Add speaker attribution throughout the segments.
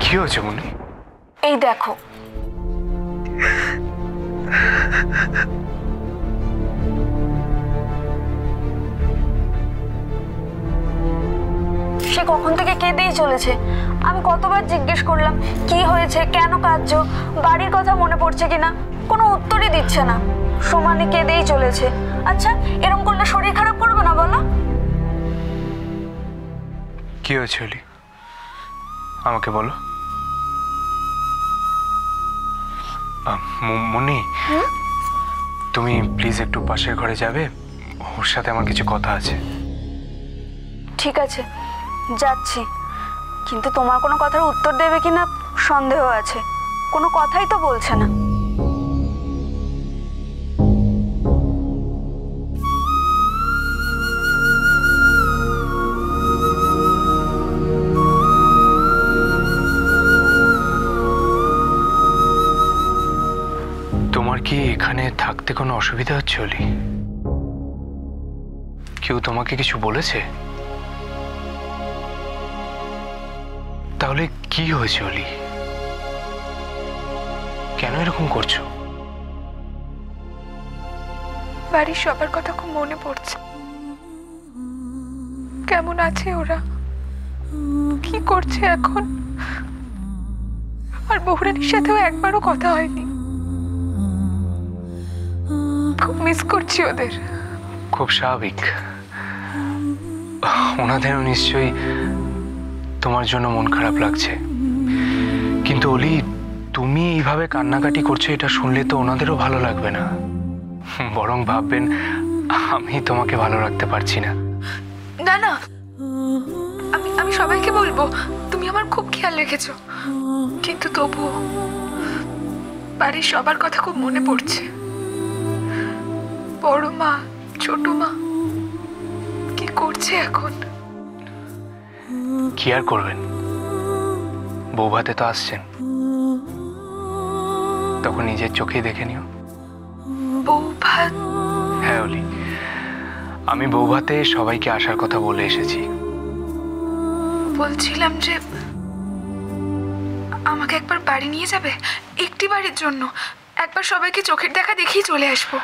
Speaker 1: কি হয়েছে মুন্নি?
Speaker 2: এই দেখো, সে কখন থেকে কেঁদেই চলেছে। আমি কতবার জিজ্ঞেস করলাম কি হয়েছে, কেন কাঁদছো, বাড়ির কথা মনে পড়ছে কিনা, কোনো উত্তরই দিচ্ছে না, সমানে কেঁদেই চলেছে। আচ্ছা, এরকম করলে শরীর খারাপ করবে না বলো?
Speaker 1: কি হয়েছে অলি, আমাকে বলো। মুন্নি, তুমি প্লিজ একটু পাশের ঘরে যাবে, ওর সাথে আমার কিছু কথা আছে।
Speaker 2: ঠিক আছে, যাচ্ছি, কিন্তু তোমার কোনো কথার উত্তর দেবে কিনা সন্দেহ আছে। কোনো কথাই তো বলছে না।
Speaker 1: তোমার কি এখানে থাকতে কোনো অসুবিধা হচ্ছে অলি? কেউ তোমাকে কিছু বলেছে? তাহলে কি হয়েছে অলি? কেন এরকম করছো?
Speaker 3: বাড়ির সবার কথা খুব মনে পড়ছে। কেমন আছে ওরা, কি করছে এখন? আর বৌরানির সাথেও একবারও কথা হয়নি। খুব মিস করছি ওদের।
Speaker 1: খুব স্বাভাবিক, ওনাদেরও নিশ্চয়ই তোমার জন্য মন খারাপ লাগছে। কিন্তু অলি, তুমি এইভাবে কান্নাকাটি করছো, এটা শুনলে তো ওনাদেরও ভালো লাগবে না, বরং ভাববেন আমি তোমাকে ভালো রাখতে পারছি না।
Speaker 3: না না, আমি সবাইকে বলবো তুমি আমার খুব খেয়াল রেখেছো, কিন্তু তবুও বাড়ির সবার কথা খুব মনে পড়ছে। বড় মা, ছোট মা কি করছে এখন?
Speaker 1: কি আর করবেন, বৌভাতে তো আসছেন, তখন নিজের চোখেই দেখে নিও।
Speaker 3: বৌভাত?
Speaker 1: হ্যাঁ অলি, আমি বৌভাতে সবাইকে আসার কথা বলে এসেছি।
Speaker 3: বলছিলাম যে আমাকে একবার বাড়ি নিয়ে যাবে, একটি বাড়ির জন্য একবার সবাইকে চোখের দেখা দেখেই চলে আসবো।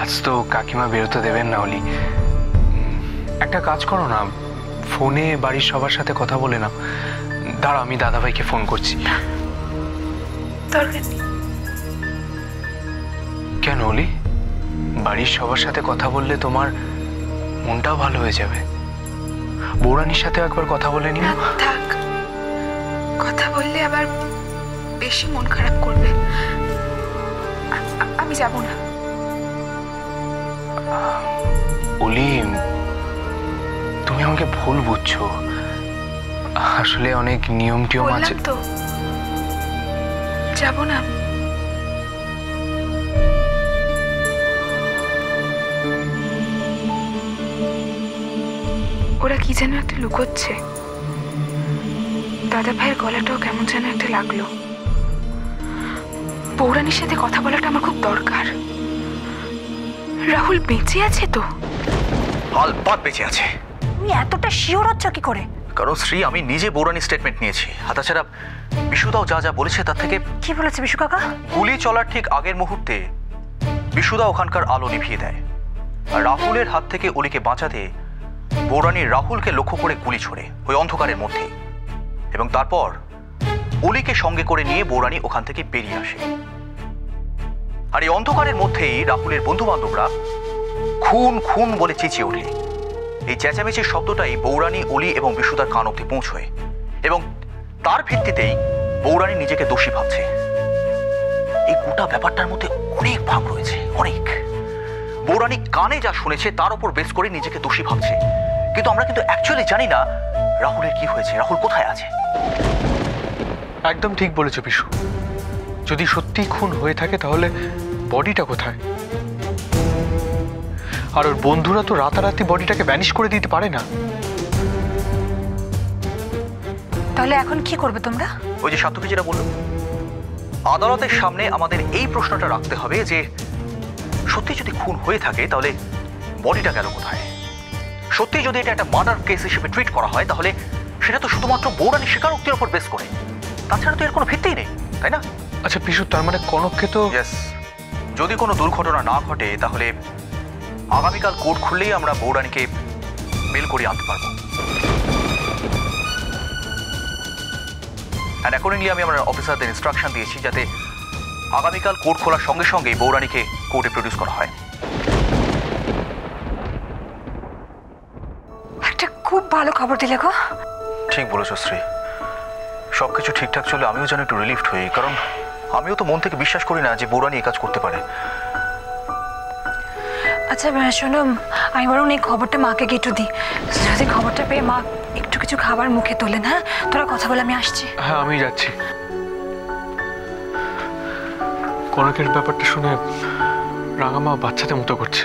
Speaker 1: আজ তো কাকিমা বেরোতে দেবেন না অলি। একটা কাজ করো না, ফোনে বাড়ির সবার সাথে কথা বলে নাও। দাঁড়াও, আমি দাদাভাইকে ফোন করছি।
Speaker 3: দরকার নেই।
Speaker 1: কেন অলি? বাড়ির সবার সাথে কথা বললে তোমার মনটাও ভালো হয়ে যাবে। বৌরানির সাথে একবার কথা বলে নিও।
Speaker 3: থাক, কথা বললে আবার বেশি মন খারাপ করবে। আমি যাব না।
Speaker 1: অলি, তুমি আমাকে ভুল বুঝছো, আসলে অনেক নিয়ম টিয়ম আছে
Speaker 3: তো। যাব না। ওরা কি যেন একটা লুকোচ্ছে। দাদা ভাইয়ের গলাটাও কেমন যেন একটা লাগলো। বৌরানির সাথে কথা বলাটা আমার খুব দরকার। রাহুল বেঁচে আছে তো?
Speaker 4: আলবাত বেঁচে আছে।
Speaker 2: তুমি এতটা শিওর হচ্ছ কি করে?
Speaker 4: কারণ শ্রী, আমি নিজে বৌরানির স্টেটমেন্ট নিয়েছি। তাছাড়া বিশুদাও যা যা বলেছে তার থেকে।
Speaker 2: কি বলেছে বিশু কাকা?
Speaker 4: গুলি চলার ঠিক আগের মুহূর্তে বিশুদা ওখানকার আলো নিভিয়ে দেয়, আর রাহুলের হাত থেকে অলিকে বাঁচাতে বৌরানি রাহুলকে লক্ষ্য করে গুলি ছোড়ে ওই অন্ধকারের মধ্যেই, এবং তারপর অলিকে সঙ্গে করে নিয়ে বৌরানি ওখান থেকে বেরিয়ে আসে। আর এই অন্ধকারের মধ্যেই রাহুলের বন্ধু বান্ধবরা খুন খুন বলে চেঁচিয়ে ওঠে। এই চেঁচামেচির শব্দটাই বৌরানি, অলি এবং বিশুদার কান অব্দি পৌঁছয়, এবং তার ভিত্তিতেই বৌরানি নিজেকে দোষী ভাবছে। এই গোটা ব্যাপারটার মধ্যে অনেক ভাগ রয়েছে, অনেক। বৌরানি কানে যা শুনেছে তার উপর বেস করে নিজেকে দোষী ভাবছে, কিন্তু আমরা কিন্তু অ্যাকচুয়ালি জানি না রাহুলের কি হয়েছে, রাহুল কোথায় আছে।
Speaker 1: একদম ঠিক বলেছো বিশু, যদি সত্যি খুন হয়ে থাকে তাহলে বডিটা কোথায়? আর ওর বন্ধুরা তো রাতারাতি বডিটাকে ভ্যানিশ করে দিতে পারে না।
Speaker 2: তাহলে এখন কি করবে তোমরা?
Speaker 4: ওই যে সাত্তকী যেটা বলল, আদালতের সামনে আমাদের এই প্রশ্নটা রাখতে হবে যে সত্যি যদি খুন হয়ে থাকে তাহলে বডিটা গেল কোথায়। সত্যি যদি এটা একটা মার্ডার কেস হিসেবে ট্রিট করা হয় তাহলে সেটা তো শুধুমাত্র বৌরানীর স্বীকারোক্তির উপর বেস করে, তাছাড়া তো এর কোনো ভিত্তিই নেই, তাই না?
Speaker 1: আচ্ছা পিসু, তার মানে কনককে তো
Speaker 4: ইয়েস, যদি কোনো দুর্ঘটনা না ঘটে তাহলে আগামীকাল কোর্ট খুললেই আমরা বৌরানীকে বেল করিয়ে আনতে পারবো। অ্যান্ড অ্যাকর্ডিংলি আমি আমার অফিসারদের ইনস্ট্রাকশন দিয়েছি যাতে আগামীকাল কোর্ট খোলার সঙ্গে সঙ্গেই বৌরানীকে কোর্টে প্রডিউস করা হয়।
Speaker 3: একটা খুব ভালো খবর দিলে গো।
Speaker 4: ঠিক বলেছ শ্রী, সব কিছু ঠিকঠাক চলে আমিও যেন একটু রিলিফড হই, কারণ আমিও তো মন থেকে বিশ্বাস করি না যে বৌরানী এই কাজ করতে পারে।
Speaker 3: আচ্ছা শোনো, আমি বরং এই খবরটা মাকে গিয়ে একটু দিই, যদি খবরটা পেয়ে মা একটু কিছু খাবার মুখে তোলেন। হ্যাঁ, তোরা কথা বলে আমি আসছি।
Speaker 1: হ্যাঁ আমি যাচ্ছি। কনকের ব্যাপারটা শুনে রাঙামা বাচ্চাদের মতো করছে,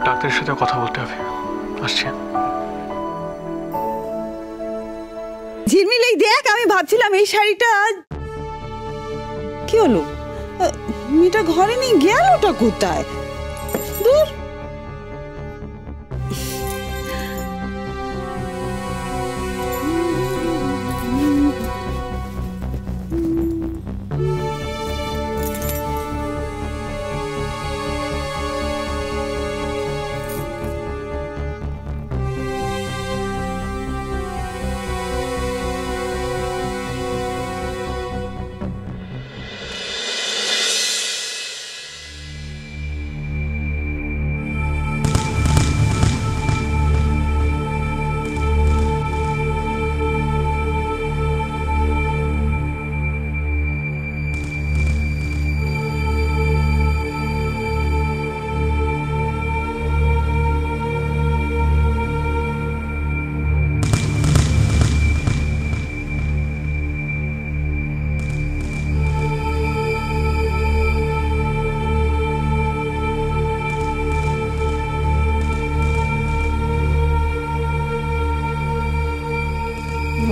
Speaker 1: ডাক্তারের সাথে কথা বলতে হবে। আসছি।
Speaker 5: ঝিলমিল, এই দেখ, আমি ভাবছিলাম এই শাড়িটা কি হলো, মেয়েটা ঘরে নেই, গেলটা কোথায়? দূর।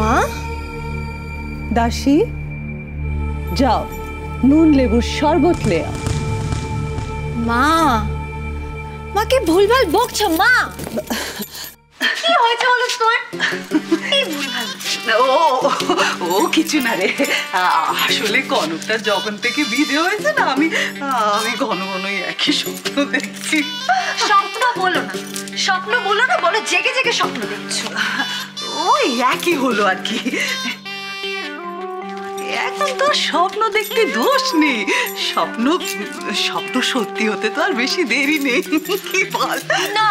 Speaker 5: মা, দাসী, যাও নুন লেবুর শরবত লে আও।
Speaker 2: মা, মাকে ভুলভাল বকছো মা। কি হয়েছে বলো তোমার? এই ভুলভাল
Speaker 5: ও কিছু না রে, আসলে কনকটা যখন থেকে বিধে হয়েছে না, আমি ঘন ঘনই একই স্বপ্ন দেখছি।
Speaker 2: স্বপ্ন বলো না, স্বপ্ন বলো না, বলো জেগে জেগে স্বপ্ন দেখছো।
Speaker 5: ওই একই হলো আর কি। এখন তো স্বপ্ন দেখতে দোষ নেই, স্বপ্ন স্বপ্ন সত্যি হতে তো আর বেশি দেরি নেই। কি বল?
Speaker 2: না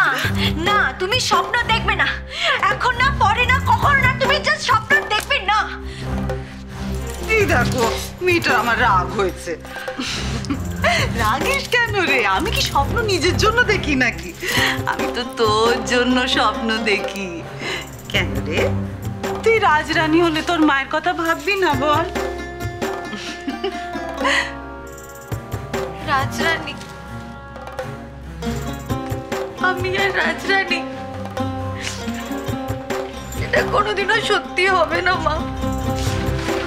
Speaker 2: না, তুমি স্বপ্ন দেখবে না, এখন না, পরে না, কখনো না, তুমি জাস্ট স্বপ্ন দেখবে না।
Speaker 5: এই দেখো, মেয়েটা আমার রাগ হয়েছে। রাগিস কেন রে? আমি কি স্বপ্ন নিজের জন্য দেখি নাকি? আমি তো তোর জন্য স্বপ্ন দেখি। কেন রে, তুই রাজরানী হলে তোর মায়ের কথা ভাববি না বল?
Speaker 3: রাজরানী? আমি আর রাজরানী? এটা কোনোদিনও সত্যি হবে না মা,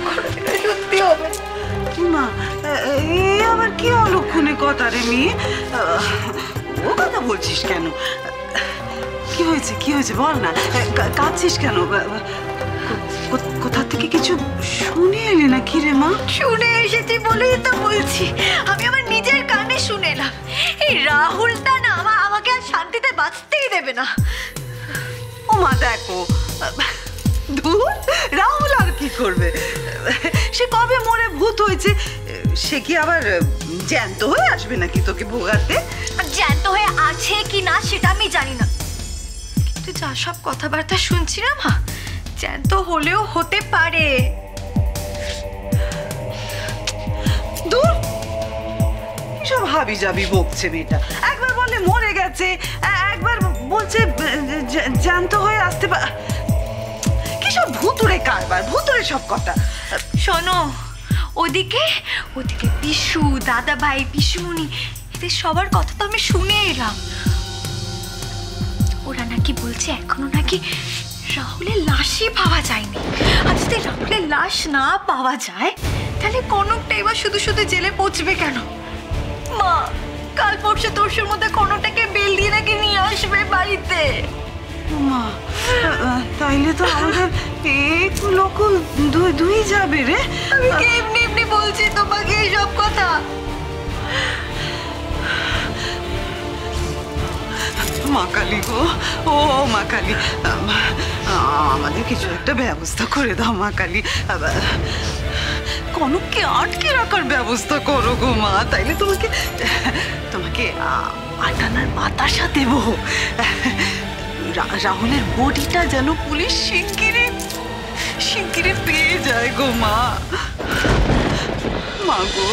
Speaker 3: কোনোদিনও সত্যি হবে না।
Speaker 5: মা, এই আবার কি অলক্ষণে কথা রে মেয়ে? ও কথা বলছিস কেন? কি হয়েছে, কি হয়েছে বল না, কাঁদছিস কেন? কোথা থেকে কিছু শুনে এলি না কি রে মা?
Speaker 2: শুনে এসেছি বলেই তো বলছি, আমি আমার নিজের কানে শুনে এলাম। এই রাহুলটা না আমাকে আর শান্তিতে বাঁচতেই দেবে না।
Speaker 5: ও মা দেখো, ধুর, রাহুল আর কি করবে? সে কবে মরে ভূত হয়েছে, সে কি আবার জ্যান্ত হয়ে আসবে নাকি তোকে ভোগাতে?
Speaker 2: আর জ্যান্ত হয়ে আছে কি না সেটা আমি জানি না,
Speaker 3: কিন্তু যা সব কথাবার্তা শুনছি না মা, জ্যান্ত হলেও হতে পারে।
Speaker 5: দূর, সব হাবি যাবি বকছে মেয়েটা। একবার বলে মরে গেছে, একবার বলছে জ্যান্ত হয়ে আসতে পারে। কি সব ভুতুরে কারবার, ভুতুরে সব কথা।
Speaker 3: শোনো, ওদিকে ওদিকে পিসু, দাদা ভাই, পিসুমণি, এদের সবার কথা তো আমি শুনে এলাম। ওরা নাকি বলছে এখনো নাকি রাহুলের লাশই পাওয়া যায়নি। আর যদি রাহুলের লাশ না পাওয়া যায় তাহলে কনকটা এবার শুধু শুধু জেলে পৌঁছবে কেন? মা, কাল পরশু তোরশুর মধ্যে কনকটাকে বেল দিয়ে
Speaker 2: নাকি নিয়ে আসবে বাড়িতে।
Speaker 5: মা তাইলে তো আমাদের একটু লোক দুই যাবে রে।
Speaker 2: আমি কি এমনি এমনি বলছি তোমাকে এইসব কথা?
Speaker 5: মা কালী গো, ও মা কালী, আমাদের কিছু একটা ব্যবস্থা করে দাও মা কালী। কনককে আটকে রাখার ব্যবস্থা করো গো মা, তাইলে তোমাকে আটানার বাতাসা দেব। রাহুলের বডিটা যেন পুলিশ শিগগিরি পেয়ে যায় গো মা। মা গো।